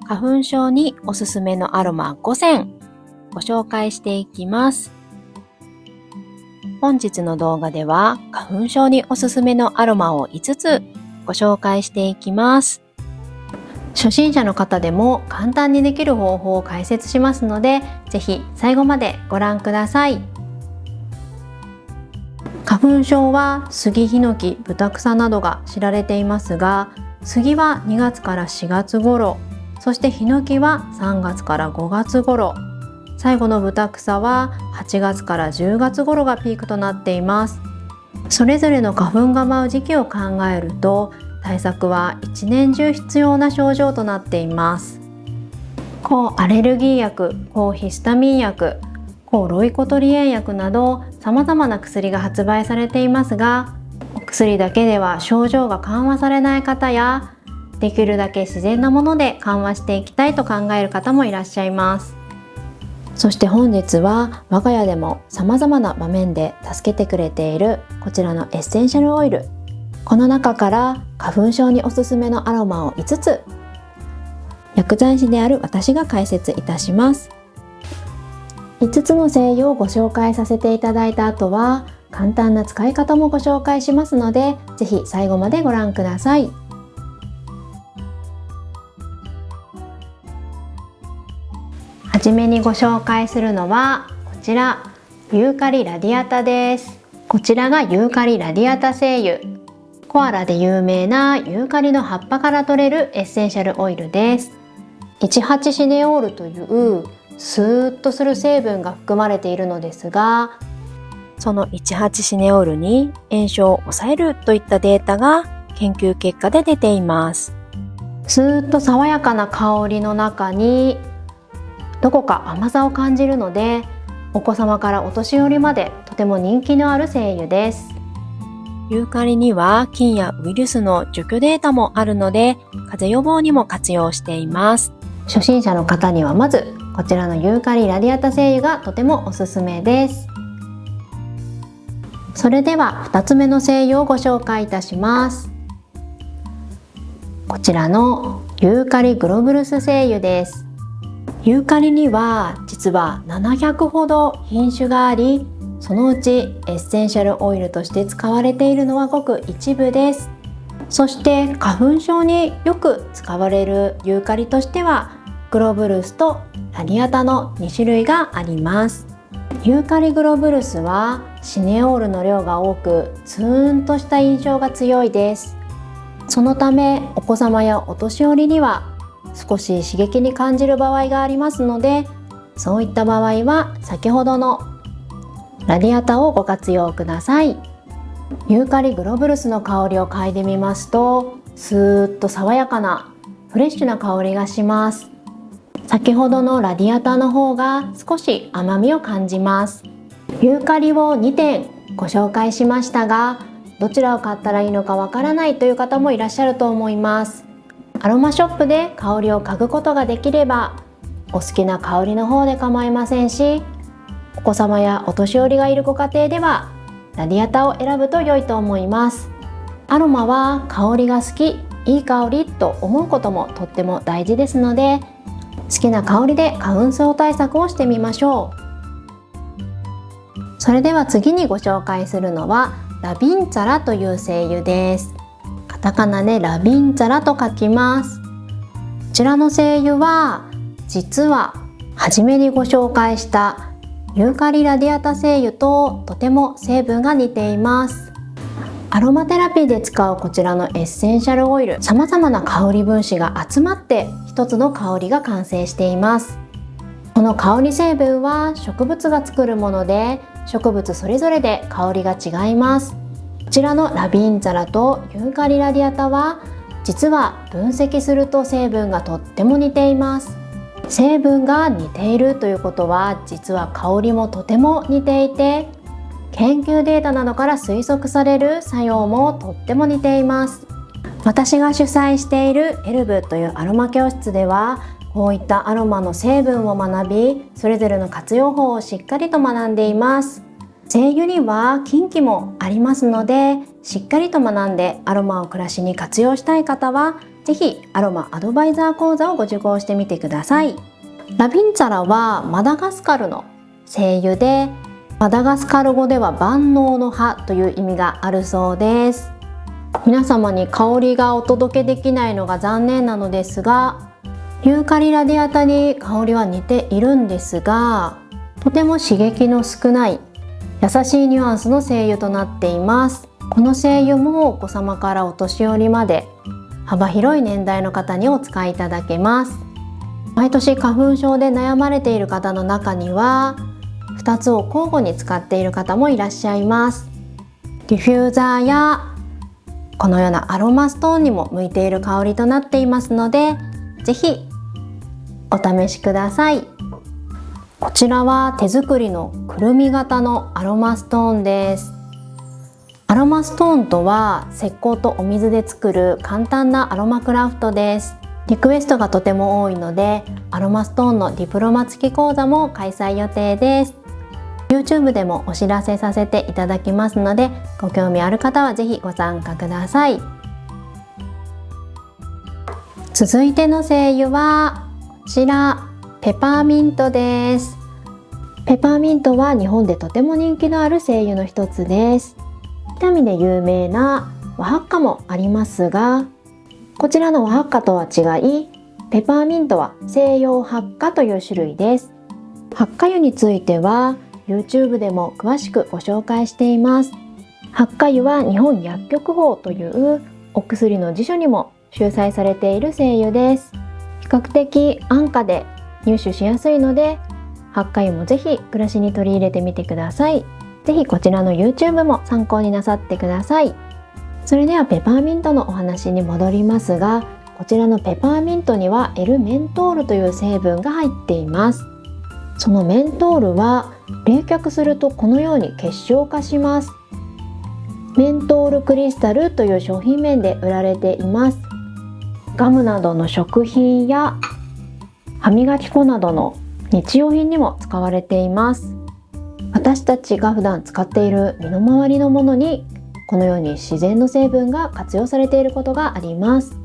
花粉症におすすめのアロマ5選ご紹介していきます。本日の動画では花粉症におすすめのアロマを5つご紹介していきます。初心者の方でも簡単にできる方法を解説しますので、ぜひ最後までご覧ください。花粉症は杉、ヒノキ、ブタクサなどが知られていますが、杉は2月から4月頃、そしてヒノキは3月から5月頃、最後のブタクサは8月から10月頃がピークとなっています。それぞれの花粉が舞う時期を考えると、対策は一年中必要な症状となっています。抗アレルギー薬、抗ヒスタミン薬、抗ロイコトリエン薬など様々な薬が発売されていますが、お薬だけでは症状が緩和されない方や、できるだけ自然なもので緩和していきたいと考える方もいらっしゃいます。そして本日は我が家でも様々な場面で助けてくれているこちらのエッセンシャルオイル、この中から花粉症におすすめのアロマを5つ薬剤師である私が解説いたします。5つの精油をご紹介させていただいた後は簡単な使い方もご紹介しますので、ぜひ最後までご覧ください。はじめにご紹介するのはこちら、ユーカリラディアタです。こちらがユーカリラディアタ精油、コアラで有名なユーカリの葉っぱから取れるエッセンシャルオイルです。18シネオールというスーッとする成分が含まれているのですが、その18シネオールに炎症を抑えるといったデータが研究結果で出ています。スーッと爽やかな香りの中にどこか甘さを感じるので、お子様からお年寄りまでとても人気のある精油です。ユーカリには菌やウイルスの除去データもあるので、風邪予防にも活用しています。初心者の方にはまずこちらのユーカリラディアタ精油がとてもおすすめです。それでは2つ目の精油をご紹介いたします。こちらのユーカリグロブルス精油です。ユーカリには実は700ほど品種があり、そのうちエッセンシャルオイルとして使われているのはごく一部です。そして花粉症によく使われるユーカリとしてはグロブルスとラディアタの2種類があります。ユーカリグロブルスはシネオールの量が多く、ツーンとした印象が強いです。そのためお子様やお年寄りには少し刺激に感じる場合がありますので、そういった場合は先ほどのラディアタをご活用ください。ユーカリグロブルスの香りを嗅いでみますと、スーッと爽やかなフレッシュな香りがします。先ほどのラディアタの方が少し甘みを感じます。ユーカリを2点ご紹介しましたが、どちらを買ったらいいのかわからないという方もいらっしゃると思います。アロマショップで香りを嗅ぐことができれば、お好きな香りの方で構いませんし、お子様やお年寄りがいるご家庭ではラディアタを選ぶと良いと思います。アロマは香りが好き、いい香りと思うこともとっても大事ですので、好きな香りで花粉症対策をしてみましょう。それでは次にご紹介するのはラビンツァラという精油です。カタカナでラビンツァラと書きます。こちらの精油は実は初めにご紹介したユーカリラディアタ精油ととても成分が似ています。アロマテラピーで使うこちらのエッセンシャルオイル、様々な香り分子が集まって一つの香りが完成しています。この香り成分は植物が作るもので、植物それぞれで香りが違います。こちらのラビンツァラとユーカリラディアタは実は分析すると成分がとっても似ています。成分が似ているということは、実は香りもとても似ていて、研究データなどから推測される作用もとっても似ています。私が主催しているエルブというアロマ教室では、こういったアロマの成分を学び、それぞれの活用法をしっかりと学んでいます。精油には禁忌もありますので、しっかりと学んでアロマを暮らしに活用したい方は、ぜひアロマアドバイザー講座をご受講してみてください。ラビンツァラはマダガスカルの精油で、マダガスカル語では万能の葉という意味があるそうです。皆様に香りがお届けできないのが残念なのですが、ユーカリラディアタに香りは似ているんですが、とても刺激の少ない優しいニュアンスの精油となっています。この精油もお子様からお年寄りまで幅広い年代の方にお使いいただけます。毎年花粉症で悩まれている方の中には2つを交互に使っている方もいらっしゃいます。ディフューザーやこのようなアロマストーンにも向いている香りとなっていますので、ぜひお試しください。こちらは手作りのくるみ型のアロマストーンです。アロマストーンとは石膏とお水で作る簡単なアロマクラフトです。リクエストがとても多いので、アロマストーンのディプロマ付き講座も開催予定です。YouTube でもお知らせさせていただきますので、ご興味ある方はぜひご参加ください。続いての精油はこちら、ペパーミントです。ペパーミントは日本でとても人気のある精油の一つです。北見で有名な和ハッカもありますが、こちらの和ハッカとは違い、ペパーミントは西洋ハッカという種類です。ハッカ油については YouTube でも詳しくご紹介しています。ハッカ油は日本薬局法というお薬の辞書にも収載されている精油です。比較的安価で入手しやすいので、ハッカ油もぜひ暮らしに取り入れてみてください。ぜひこちらの YouTube も参考になさってください。それではペパーミントのお話に戻りますが、こちらのペパーミントには L メントールという成分が入っています。そのメントールは冷却するとこのように結晶化します。メントールクリスタルという商品名で売られています。ガムなどの食品や歯磨き粉などの日用品にも使われています。私たちが普段使っている身の回りのものにこのように自然の成分が活用されていることがあります。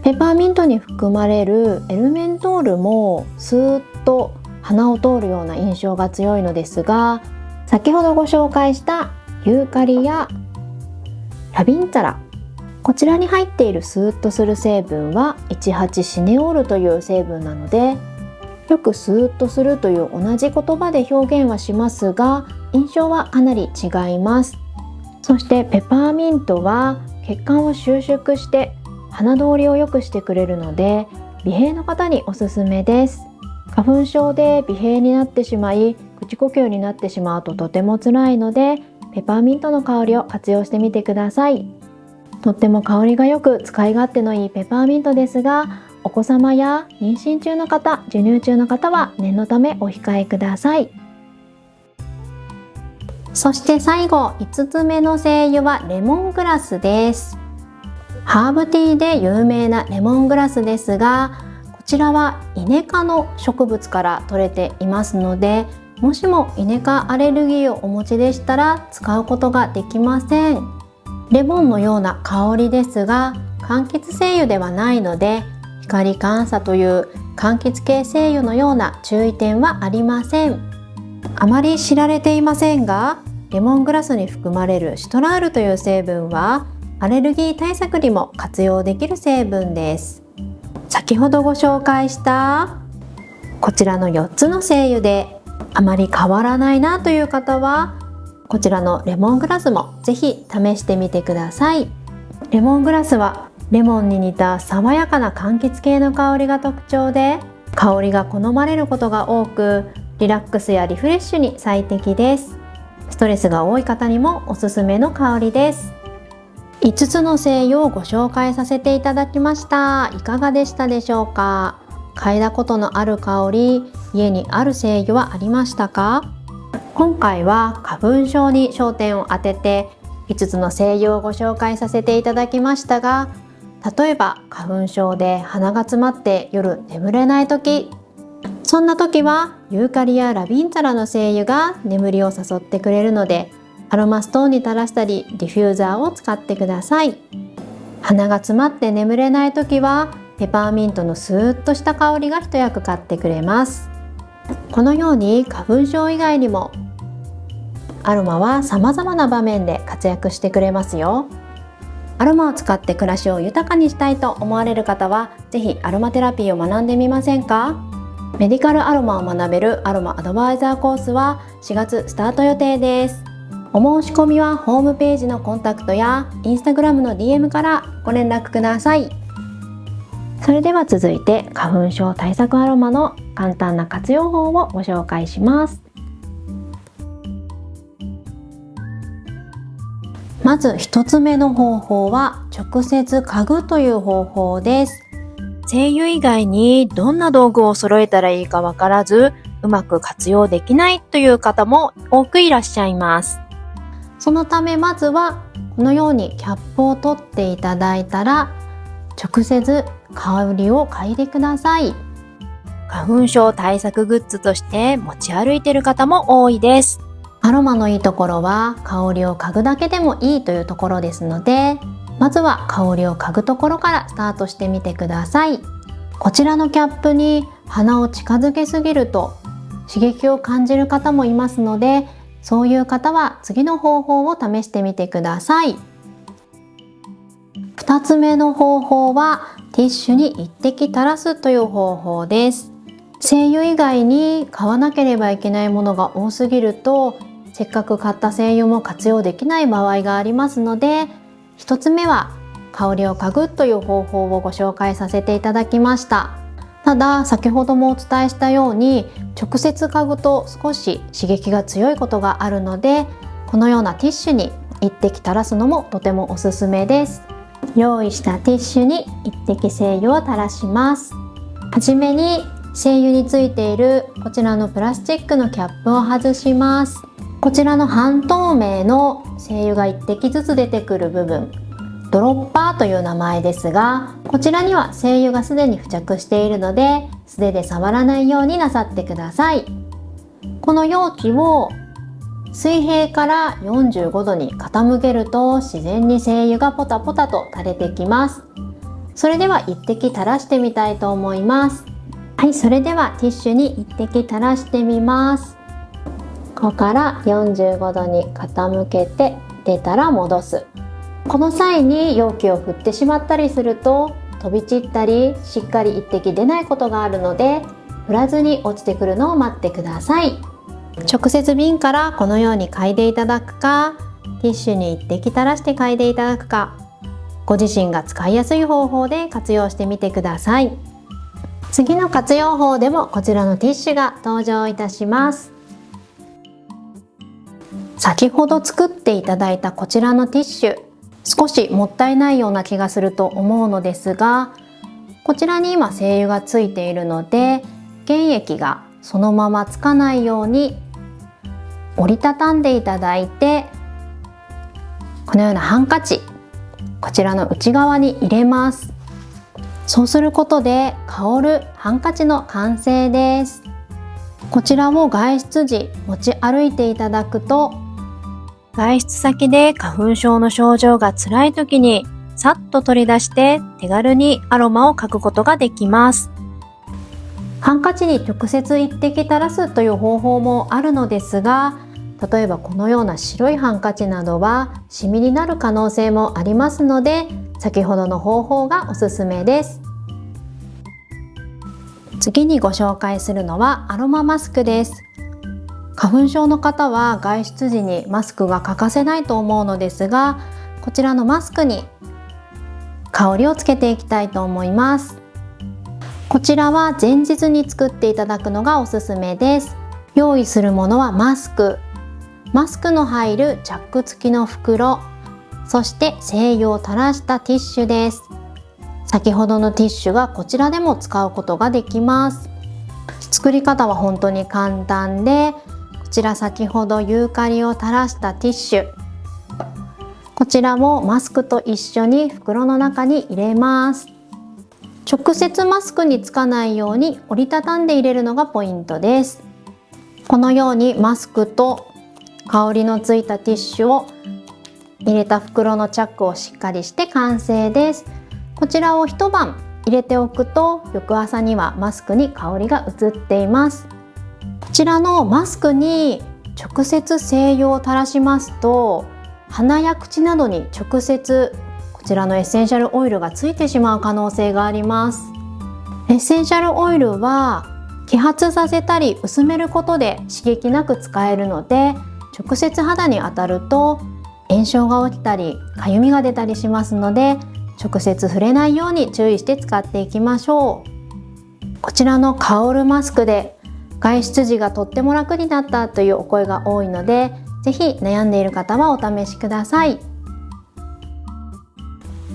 ペパーミントに含まれるエルメントールもスーッと鼻を通るような印象が強いのですが、先ほどご紹介したユーカリやラビンツァラ、こちらに入っているスーッとする成分は18シネオールという成分なので、よくスーッとするという同じ言葉で表現はしますが、印象はかなり違います。そしてペパーミントは血管を収縮して鼻通りを良くしてくれるので、鼻閉の方におすすめです。花粉症で鼻閉になってしまい、口呼吸になってしまうととても辛いので、ペパーミントの香りを活用してみてください。とっても香りがよく使い勝手のいいペパーミントですが、お子様や妊娠中の方、授乳中の方は念のためお控えください。そして最後、5つ目の精油はレモングラスです。ハーブティーで有名なレモングラスですが、こちらはイネ科の植物から取れていますので、もしもイネ科アレルギーをお持ちでしたら使うことができません。レモンのような香りですが、柑橘精油ではないので、光感作という柑橘系精油のような注意点はありません。あまり知られていませんが、レモングラスに含まれるシトラールという成分はアレルギー対策にも活用できる成分です。先ほどご紹介したこちらの4つの精油であまり変わらないなという方は、こちらのレモングラスもぜひ試してみてください。レモングラスはレモンに似た爽やかな柑橘系の香りが特徴で、香りが好まれることが多く、リラックスやリフレッシュに最適です。ストレスが多い方にもおすすめの香りです。5つの精油をご紹介させていただきました。いかがでしたでしょうか？嗅いだことのある香り、家にある精油はありましたか？今回は花粉症に焦点を当てて5つの精油をご紹介させていただきましたが、例えば花粉症で鼻が詰まって夜眠れない時、そんな時はユーカリやラビンツァラの精油が眠りを誘ってくれるので、アロマストーンに垂らしたりディフューザーを使ってください。鼻が詰まって眠れない時はペパーミントのスーッとした香りが一役買ってくれます。このように花粉症以外にもアロマは様々な場面で活躍してくれますよ。アロマを使って暮らしを豊かにしたいと思われる方は、ぜひアロマテラピーを学んでみませんか？メディカルアロマを学べるアロマアドバイザーコースは4月スタート予定です。お申し込みはホームページのコンタクトやインスタグラムの DM からご連絡ください。それでは続いて花粉症対策アロマの簡単な活用法をご紹介します。まず1つ目の方法は直接嗅ぐという方法です。精油以外にどんな道具を揃えたらいいかわからず、うまく活用できないという方も多くいらっしゃいます。そのためまずはこのようにキャップを取っていただいたら、直接香りを嗅いでください。花粉症対策グッズとして持ち歩いている方も多いです。アロマのいいところは香りを嗅ぐだけでもいいというところですので、まずは香りを嗅ぐところからスタートしてみてください。こちらのキャップに鼻を近づけすぎると刺激を感じる方もいますので、そういう方は次の方法を試してみてください。2つ目の方法はティッシュに一滴垂らすという方法です。精油以外に買わなければいけないものが多すぎると、せっかく買った精油も活用できない場合がありますので、1つ目は香りを嗅ぐという方法をご紹介させていただきました。ただ先ほどもお伝えしたように、直接嗅ぐと少し刺激が強いことがあるので、このようなティッシュに一滴垂らすのもとてもおすすめです。用意したティッシュに一滴精油を垂らします。はじめに精油についているこちらのプラスチックのキャップを外します。こちらの半透明の精油が一滴ずつ出てくる部分、ドロッパーという名前ですが、こちらには精油がすでに付着しているので、素手で触らないようになさってください。この容器を水平から45度に傾けると、自然に精油がポタポタと垂れてきます。それでは一滴垂らしてみたいと思います。はい、それではティッシュに一滴垂らしてみます。ここから45度に傾けて、出たら戻す。この際に容器を振ってしまったりすると飛び散ったり、しっかり一滴出ないことがあるので、振らずに落ちてくるのを待ってください。直接瓶からこのように嗅いでいただくか、ティッシュに一滴垂らして嗅いでいただくか、ご自身が使いやすい方法で活用してみてください。次の活用法でもこちらのティッシュが登場いたします。先ほど作っていただいたこちらのティッシュ、少しもったいないような気がすると思うのですが、こちらに今精油がついているので、原液がそのままつかないように折りたたんでいただいて、このようなハンカチ、こちらの内側に入れます。そうすることで香るハンカチの完成です。こちらを外出時持ち歩いていただくと、外出先で花粉症の症状が辛い時にさっと取り出して手軽にアロマを嗅ぐことができます。ハンカチに直接一滴垂らすという方法もあるのですが、例えばこのような白いハンカチなどはシミになる可能性もありますので、先ほどの方法がおすすめです。次にご紹介するのはアロママスクです。花粉症の方は外出時にマスクが欠かせないと思うのですが、こちらのマスクに香りをつけていきたいと思います。こちらは前日に作っていただくのがおすすめです。用意するものはマスクの入るチャック付きの袋、そして精油を垂らしたティッシュです。先ほどのティッシュがこちらでも使うことができます。作り方は本当に簡単で、こちら先ほどユーカリを垂らしたティッシュ、こちらもマスクと一緒に袋の中に入れます。直接マスクにつかないように折りたたんで入れるのがポイントです。このようにマスクと香りのついたティッシュを入れた袋のチャックをしっかりして完成です。こちらを一晩入れておくと翌朝にはマスクに香りが移っています。こちらのマスクに直接精油を垂らしますと、鼻や口などに直接こちらのエッセンシャルオイルがついてしまう可能性があります。エッセンシャルオイルは揮発させたり薄めることで刺激なく使えるので、直接肌に当たると炎症が起きたりかゆみが出たりしますので、直接触れないように注意して使っていきましょう。こちらの香るマスクで外出時がとっても楽になったというお声が多いので、ぜひ悩んでいる方はお試しください。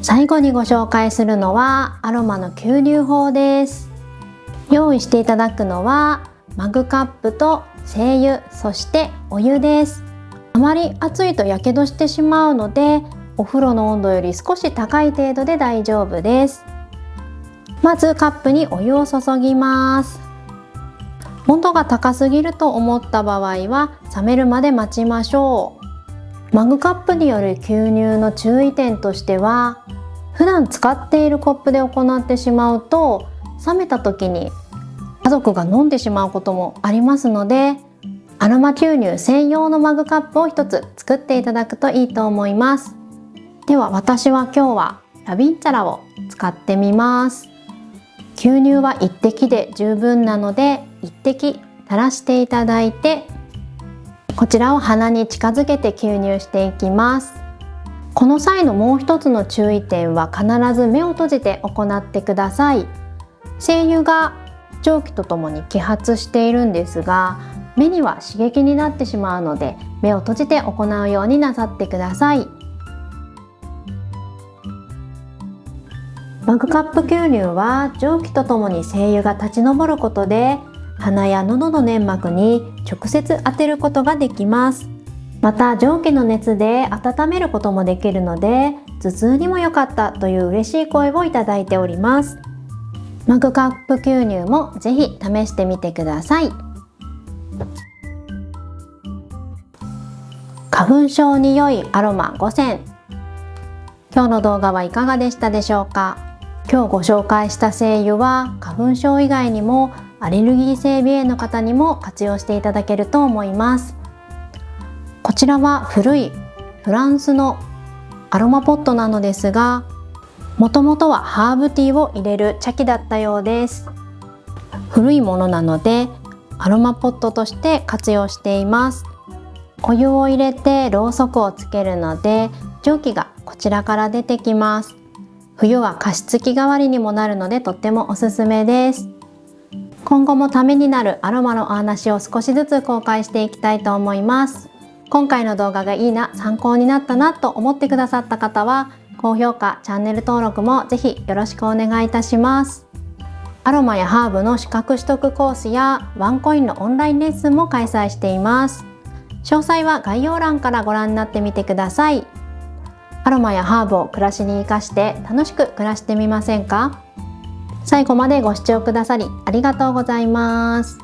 最後にご紹介するのはアロマの吸入法です。用意していただくのはマグカップと精油、そしてお湯です。あまり熱いとやけどしてしまうので、お風呂の温度より少し高い程度で大丈夫です。まずカップにお湯を注ぎます。温度が高すぎると思った場合は冷めるまで待ちましょう。マグカップによる吸入の注意点としては、普段使っているコップで行ってしまうと冷めた時に家族が飲んでしまうこともありますので、アロマ吸入専用のマグカップを一つ作っていただくといいと思います。では私は今日はラビンチャラを使ってみます。吸入は1滴で十分なので1滴垂らしていただいて、こちらを鼻に近づけて吸入していきます。この際のもう一つの注意点は、必ず目を閉じて行ってください。精油が蒸気とともに揮発しているんですが、目には刺激になってしまうので目を閉じて行うようになさってください。マグカップ吸入は蒸気とともに精油が立ち上ることで鼻や喉の粘膜に直接当てることができます。また蒸気の熱で温めることもできるので、頭痛にも良かったという嬉しい声をいただいております。マグカップ吸入もぜひ試してみてください。花粉症に良いアロマ5選。今日の動画はいかがでしたでしょうか。今日ご紹介した精油は花粉症以外にもアレルギー性鼻炎の方にも活用していただけると思います。こちらは古いフランスのアロマポットなのですが、もともとはハーブティーを入れる茶器だったようです。古いものなのでアロマポットとして活用しています。お湯を入れてろうそくをつけるので蒸気がこちらから出てきます。冬は加湿器代わりにもなるのでとってもおすすめです。今後もためになるアロマのお話を少しずつ公開していきたいと思います。今回の動画がいいな、参考になったなと思ってくださった方は高評価、チャンネル登録もぜひよろしくお願いいたします。アロマやハーブの資格取得コースやワンコインのオンラインレッスンも開催しています。詳細は概要欄からご覧になってみてください。アロマやハーブを暮らしに生かして楽しく暮らしてみませんか？最後までご視聴くださりありがとうございます。